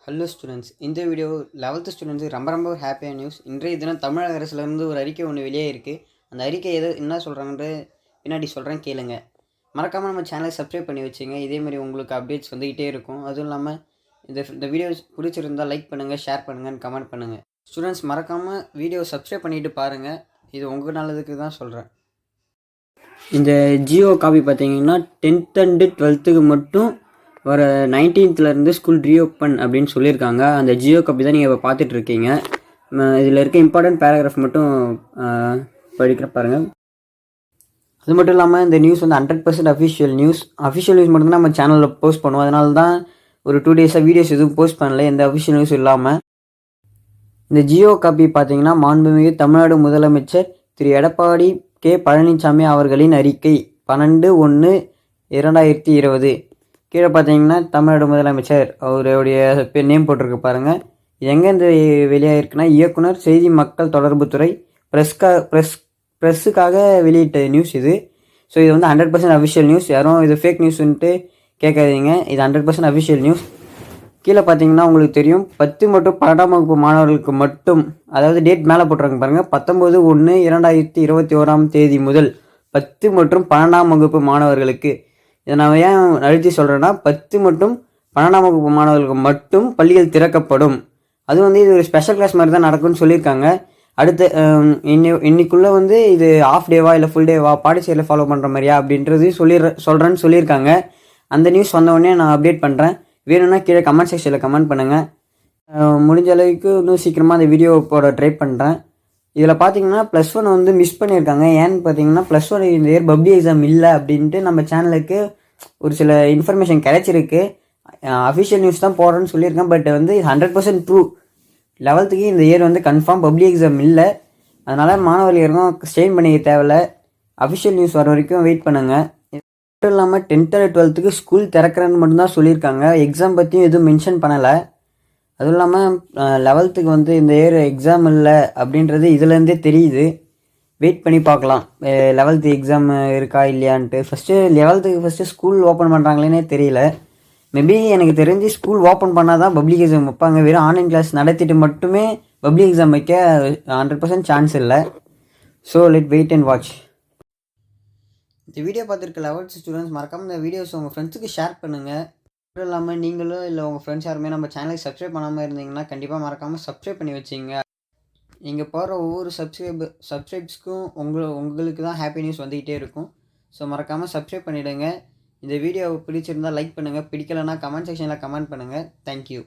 Hello students, இந்த video 11th ஸ்டூடெண்ட்ஸுக்கு ரொம்ப ஒரு ஹாப்பியான நியூஸ். இன்றைய தினம் தமிழக அரசுலேருந்து ஒரு அறிக்கை ஒன்று வெளியே இருக்குது. அந்த அறிக்கை என்ன சொல்கிறாங்கன்ற பின்னாடி சொல்கிறேன், கேளுங்க. மறக்காமல் நம்ம சேனலை சப்ஸ்கிரைப் பண்ணி வச்சுங்க. இதேமாதிரி உங்களுக்கு அப்டேட்ஸ் வந்துக்கிட்டே இருக்கும். அதுவும் இல்லாமல் இந்த வீடியோ பிடிச்சிருந்தால் லைக் பண்ணுங்கள், ஷேர் பண்ணுங்கன்னு கமெண்ட் பண்ணுங்கள். ஸ்டூடெண்ட்ஸ் மறக்காமல் வீடியோ சப்ஸ்கிரைப் பண்ணிவிட்டு பாருங்கள். இது உங்கள் நல்லதுக்கு தான் சொல்கிறேன். இந்த ஜியோ காப்பி பார்த்தீங்கன்னா 10th அண்டு 12th மட்டும் வர 19th ஸ்கூல் ரீஓப்பன் அப்படின்னு சொல்லியிருக்காங்க. அந்த ஜியோ காப்பி தான் நீங்கள் இப்போ பார்த்துட்ருக்கீங்க. இதில் இருக்க இம்பார்ட்டன்ட் பேராகிராஃப் மட்டும் படிக்கிற பாருங்கள். அது மட்டும் இல்லாமல் இந்த நியூஸ் வந்து 100% அஃபிஷியல் நியூஸ் மட்டும்தான் நம்ம சேனலில் போஸ்ட் பண்ணுவோம். அதனால தான் ஒரு 2 டேஸாக வீடியோஸ் எதுவும் போஸ்ட் பண்ணல, எந்த அஃபிஷியல் நியூஸ் இல்லாமல். இந்த ஜியோ காப்பி பார்த்தீங்கன்னா மாண்புமிகு தமிழ்நாடு முதலமைச்சர் திரு எடப்பாடி கே பழனிசாமி அவர்களின் அறிக்கை 12/1/2020. கீழே பார்த்தீங்கன்னா தமிழ்நாடு முதலமைச்சர் அவருடைய நேம் போட்டிருக்கு பாருங்கள். எங்கேருந்து வெளியாகிருக்குன்னா இயக்குனர் செய்தி மக்கள் தொடர்புத்துறை ப்ரெஸ்ஸுக்காக வெளியிட்ட நியூஸ் இது. ஸோ இது வந்து 100% அஃபிஷியல் நியூஸ். யாரும் இது ஃபேக் நியூஸ்ன்ட்டு கேட்காதீங்க, இது 100% அஃபிஷியல் நியூஸ். கீழே பார்த்தீங்கன்னா உங்களுக்கு தெரியும் 10 மற்றும் 12ஆம் வகுப்பு மாணவர்களுக்கு மட்டும், அதாவது டேட் மேலே போட்டிருக்காங்க பாருங்கள், 19/1/2021 முதல் 10 மற்றும் 12ஆம் வகுப்பு மாணவர்களுக்கு. இதை நான் ஏன் அழுத்தி சொல்கிறேன்னா 10 மற்றும் 12ஆம் வகுப்பு மாணவர்களுக்கு மட்டும் பள்ளிகள் திறக்கப்படும். அது வந்து இது ஒரு ஸ்பெஷல் கிளாஸ் மாதிரி தான் நடக்கும்னு சொல்லியிருக்காங்க. அடுத்து இன்னைக்குள்ளே வந்து இது ஆஃப் டேவா இல்லை ஃபுல் டேவா, பாண்டிச்சேரியில் ஃபாலோ பண்ணுற மாதிரியா அப்படின்றது சொல்கிறேன்னு சொல்லியிருக்காங்க. அந்த நியூஸ் வந்தவுடனே நான் அப்டேட் பண்ணுறேன். வேணும்னா கீழே கமெண்ட் செக்ஷனில் கமெண்ட் பண்ணுங்கள். முடிஞ்ச அளவுக்கு இன்னும் சீக்கிரமாக அந்த வீடியோ போட ட்ரை பண்ணுறேன். இதில் பார்த்தீங்கன்னா +1 வந்து மிஸ் பண்ணியிருக்காங்க. ஏன்னு பார்த்தீங்கன்னா +1 இந்த இயர் பப்ளிக் எக்ஸாம் இல்லை அப்படின்ட்டு நம்ம சேனலுக்கு ஒரு சில இன்ஃபர்மேஷன் கிடைச்சிருக்கு. அஃபிஷியல் நியூஸ் தான் போடுறேன்னு சொல்லியிருக்கேன். பட் வந்து 100% ட்ரூ. 11th இந்த இயர் வந்து கன்ஃபார்ம் பப்ளிக் எக்ஸாம் இல்லை. அதனால் மாணவர்கள் யாருக்கும் ஸ்டெயின் பண்ணிக்க தேவையில்ல. அஃபிஷியல் நியூஸ் வர வரைக்கும் வெயிட் பண்ணுங்கள். இது மட்டும் இல்லாமல் 10th and 12th ஸ்கூல் திறக்கிறேன்னு மட்டும்தான் சொல்லியிருக்காங்க. எக்ஸாம் பற்றியும் எதுவும் மென்ஷன் பண்ணலை. அதுவும் இல்லாமல் 11th வந்து இந்த இயர் எக்ஸாம் இல்லை அப்படின்றது இதுலேருந்தே தெரியுது. வெயிட் பண்ணி பார்க்கலாம் 11th எக்ஸாம் இருக்கா இல்லையான்ட்டு. 11th ஸ்கூல் ஓப்பன் பண்ணுறாங்களேனே தெரியல. மேபி எனக்கு தெரிஞ்சு ஸ்கூல் ஓப்பன் பண்ணால் தான் பப்ளிக் எக்ஸாம் வைப்பாங்க. வெறும் ஆன்லைன் கிளாஸ் நடத்திட்டு மட்டுமே பப்ளிக் எக்ஸாம் வைக்க 100% சான்ஸ் இல்லை. So let wait and watch. இந்த வீடியோ பார்த்துருக்க 11th ஸ்டூடெண்ட்ஸ் மறக்காமல் இந்த வீடியோஸ் உங்கள் ஃப்ரெண்ட்ஸுக்கு ஷேர் பண்ணுங்கள். மட்டும் இல்லாமல் நீங்களும் இல்லை உங்கள் ஃப்ரெண்ட்ஸ் யாருமே நம்ம சேனலுக்கு சப்ஸ்கிரைப் பண்ணாமல் இருந்தீங்கன்னா கண்டிப்பாக மறக்காமல் சப்ஸ்கிரைப் பண்ணி வச்சிங்க. நீங்கள் போகிற ஒவ்வொரு சப்ஸ்கிரைப்ஸ்க்கும் உங்களுக்கு தான் ஹாப்பி நியூஸ் வந்துக்கிட்டே இருக்கும். ஸோ மறக்காமல் சப்ஸ்கிரைப் பண்ணிவிடுங்க. இந்த வீடியோ பிடிச்சிருந்தால் லைக் பண்ணுங்கள், பிடிக்கலைன்னா கமெண்ட் செக்ஷனில் கமெண்ட் பண்ணுங்கள். தேங்க்யூ.